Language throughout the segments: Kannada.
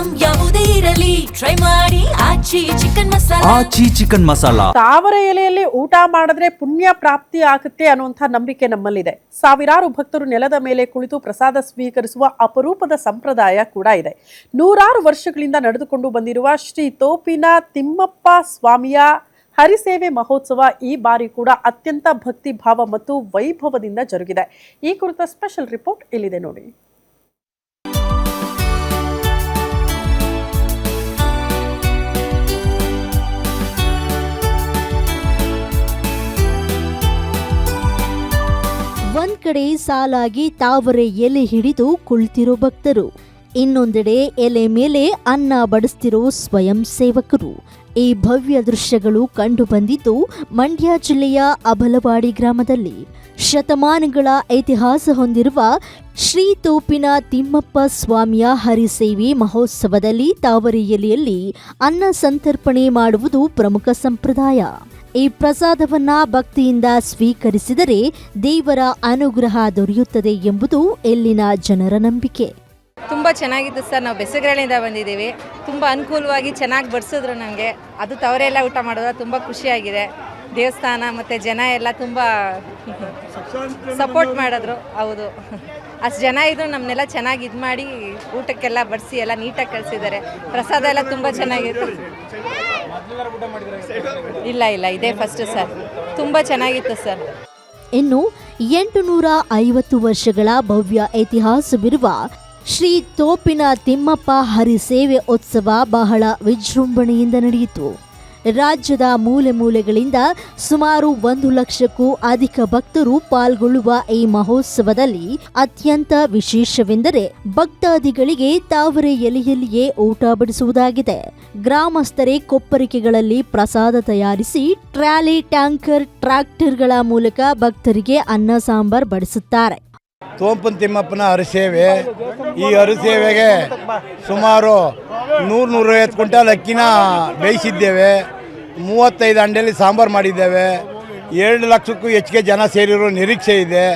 ಐಟಂ ಯಾವುದೇ ಇರಲಿ ಟ್ರೈ ಮಾಡಿ ಆಚಿ ಚಿಕನ್ ಮಸಾಲಾ. ತಾವರೆ ಎಲೆಯಲ್ಲಿ ಊಟ ಮಾಡಿದ್ರೆ ಪುಣ್ಯ ಪ್ರಾಪ್ತಿ ಆಗುತ್ತೆ ಅನ್ನುವಂಥ ನಂಬಿಕೆ ನಮ್ಮಲ್ಲಿದೆ. ಸಾವಿರಾರು ಭಕ್ತರು ನೆಲದ ಮೇಲೆ ಕುಳಿತು ಪ್ರಸಾದ ಸ್ವೀಕರಿಸುವ ಅಪರೂಪದ ಸಂಪ್ರದಾಯ ಕೂಡ ಇದೆ. ನೂರಾರು ವರ್ಷಗಳಿಂದ ನಡೆದುಕೊಂಡು ಬಂದಿರುವ ಶ್ರೀ ತೋಪಿನ ತಿಮ್ಮಪ್ಪ ಸ್ವಾಮಿಯ ಹರಿಸೇವೆ ಮಹೋತ್ಸವ ಈ ಬಾರಿ ಕೂಡ ಅತ್ಯಂತ ಭಕ್ತಿ ಭಾವ ಮತ್ತು ವೈಭವದಿಂದ ಜರುಗಿದೆ. ಈ ಕುರಿತ ಸ್ಪೆಷಲ್ ರಿಪೋರ್ಟ್ ಇಲ್ಲಿದೆ ನೋಡಿ. ಒಂದ್ ಕಡೆ ಸಾಲಾಗಿ ತಾವರೆ ಎಲೆ ಹಿಡಿದು ಕುಳಿತಿರೋ ಭಕ್ತರು, ಇನ್ನೊಂದೆಡೆ ಎಲೆ ಮೇಲೆ ಅನ್ನ ಬಡಿಸ್ತಿರೋ ಸ್ವಯಂ ಸೇವಕರು. ಈ ಭವ್ಯ ದೃಶ್ಯಗಳು ಕಂಡು ಬಂದಿದ್ದು ಮಂಡ್ಯ ಜಿಲ್ಲೆಯ ಅಬಲವಾಡಿ ಗ್ರಾಮದಲ್ಲಿ. ಶತಮಾನಗಳ ಇತಿಹಾಸ ಹೊಂದಿರುವ ಶ್ರೀ ತೋಪಿನ ತಿಮ್ಮಪ್ಪ ಸ್ವಾಮಿಯ ಹರಿಸೇವೆ ಮಹೋತ್ಸವದಲ್ಲಿ ತಾವರೆ ಎಲೆಯಲ್ಲಿ ಅನ್ನ ಸಂತರ್ಪಣೆ ಮಾಡುವುದು ಪ್ರಮುಖ ಸಂಪ್ರದಾಯ. ಈ ಪ್ರಸಾದವನ್ನ ಭಕ್ತಿಯಿಂದ ಸ್ವೀಕರಿಸಿದರೆ ದೇವರ ಅನುಗ್ರಹ ದೊರೆಯುತ್ತದೆ ಎಂಬುದು ಇಲ್ಲಿನ ಜನರ ನಂಬಿಕೆ. ತುಂಬ ಚೆನ್ನಾಗಿತ್ತು ಸರ್. ನಾವು ಬೆಸಗರಳಿಂದ ಬಂದಿದ್ದೀವಿ. ತುಂಬ ಅನುಕೂಲವಾಗಿ ಚೆನ್ನಾಗಿ ಬಡಿಸಿದ್ರು ನನಗೆ. ಅದು ತವರೆ ಎಲ್ಲ ಊಟ ಮಾಡೋದು ತುಂಬ ಖುಷಿಯಾಗಿದೆ. ದೇವಸ್ಥಾನ ಮತ್ತು ಜನ ಎಲ್ಲ ತುಂಬ ಸಪೋರ್ಟ್ ಮಾಡಿದ್ರು. ಹೌದು, ಅಷ್ಟು ಜನ ಇದ್ರು ನಮ್ಮನ್ನೆಲ್ಲ ಚೆನ್ನಾಗಿ ಇದು ಮಾಡಿ ಊಟಕ್ಕೆಲ್ಲ ಬಡಿಸಿ ಎಲ್ಲ ನೀಟಾಗಿ ಕಳಿಸಿದ್ದಾರೆ. ಪ್ರಸಾದ ಎಲ್ಲ ತುಂಬ ಚೆನ್ನಾಗಿತ್ತು. ಇಲ್ಲ ಇದೇ ಫಸ್ಟ್ ಸರ್. ತುಂಬ ಚೆನ್ನಾಗಿತ್ತು ಸರ್. ಇನ್ನು 850 ವರ್ಷಗಳ ಭವ್ಯ ಇತಿಹಾಸವಿರುವ ಶ್ರೀ ತೋಪಿನ ತಿಮ್ಮಪ್ಪ ಹರಿಸೇವೆ ಉತ್ಸವ ಬಹಳ ವಿಜೃಂಭಣೆಯಿಂದ ನಡೆಯಿತು. ರಾಜ್ಯದ ಮೂಲೆ ಮೂಲೆಗಳಿಂದ ಸುಮಾರು 1 ಲಕ್ಷಕ್ಕೂ ಅಧಿಕ ಭಕ್ತರು ಪಾಲ್ಗೊಳ್ಳುವ ಈ ಮಹೋತ್ಸವದಲ್ಲಿ ಅತ್ಯಂತ ವಿಶೇಷವೆಂದರೆ ಭಕ್ತಾದಿಗಳಿಗೆ ತಾವರೆ ಎಲೆಯಲ್ಲಿಯೇ ಊಟ ಬಡಿಸುವುದಾಗಿದೆ. ಗ್ರಾಮಸ್ಥರೇ ಕೊಪ್ಪರಿಕೆಗಳಲ್ಲಿ ಪ್ರಸಾದ ತಯಾರಿಸಿ ಟ್ರಾಲಿ, ಟ್ಯಾಂಕರ್, ಟ್ರ್ಯಾಕ್ಟರ್ಗಳ ಮೂಲಕ ಭಕ್ತರಿಗೆ ಅನ್ನ ಸಾಂಬಾರ್ ಬಡಿಸುತ್ತಾರೆ. ತೋಪನ್ ತಿಮ್ಮಪ್ಪನ ಹರಿಸೇವೆ. ಈ ಹರಿಸೇವೆಗೆ ಸುಮಾರು 100-150 ಕ್ವಿಂಟಲ್ ಅಕ್ಕಿನ ಬೇಯಿಸಿದ್ದೇವೆ. 35 ಅಂಡೆಯಲ್ಲಿ ಸಾಂಬಾರು ಮಾಡಿದ್ದೇವೆ. 2 ಲಕ್ಷಕ್ಕೂ ಹೆಚ್ಚಿಗೆ ಜನ ಸೇರಿರೋ ನಿರೀಕ್ಷೆ ಇದೆ.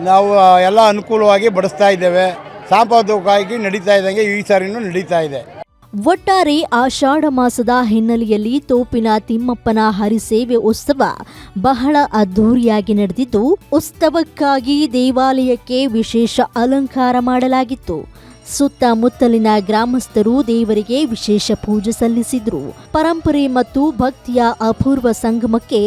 ನಾವು ಎಲ್ಲ ಅನುಕೂಲವಾಗಿ ಬಡಿಸ್ತಾ ಇದ್ದೇವೆ. ಸಾಂಪ್ರದಾಯಿಕವಾಗಿ ನಡೀತಾ ಇದ್ದಂಗೆ ಈ ಸಾರಿನೂ ನಡೀತಾ ಇದೆ. ಒಟ್ಟಾರೆ ಆಷಾಢ ಮಾಸದ ಹಿನ್ನೆಲೆಯಲ್ಲಿ ತೋಪಿನ ತಿಮ್ಮಪ್ಪನ ಹರಿಸೇವೆ ಉತ್ಸವ ಬಹಳ ಅದ್ಧೂರಿಯಾಗಿ ನಡೆದಿದ್ದು, ಉತ್ಸವಕ್ಕಾಗಿ ದೇವಾಲಯಕ್ಕೆ ವಿಶೇಷ ಅಲಂಕಾರ ಮಾಡಲಾಗಿತ್ತು. ಸುತ್ತಮುತ್ತಲಿನ ಗ್ರಾಮಸ್ಥರು ದೇವರಿಗೆ ವಿಶೇಷ ಪೂಜೆ ಸಲ್ಲಿಸಿದ್ರು. ಪರಂಪರೆ ಮತ್ತು ಭಕ್ತಿಯ ಅಪೂರ್ವ ಸಂಗಮಕ್ಕೆ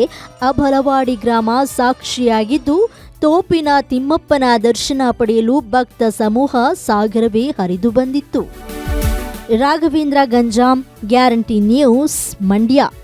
ಅಬಲವಾಡಿ ಗ್ರಾಮ ಸಾಕ್ಷಿಯಾಗಿದ್ದು, ತೋಪಿನ ತಿಮ್ಮಪ್ಪನ ದರ್ಶನ ಪಡೆಯಲು ಭಕ್ತ ಸಮೂಹ ಸಾಗರವೇ ಹರಿದು ಬಂದಿತ್ತು. Raghavendra Ganjam, guarantee news, Mandya.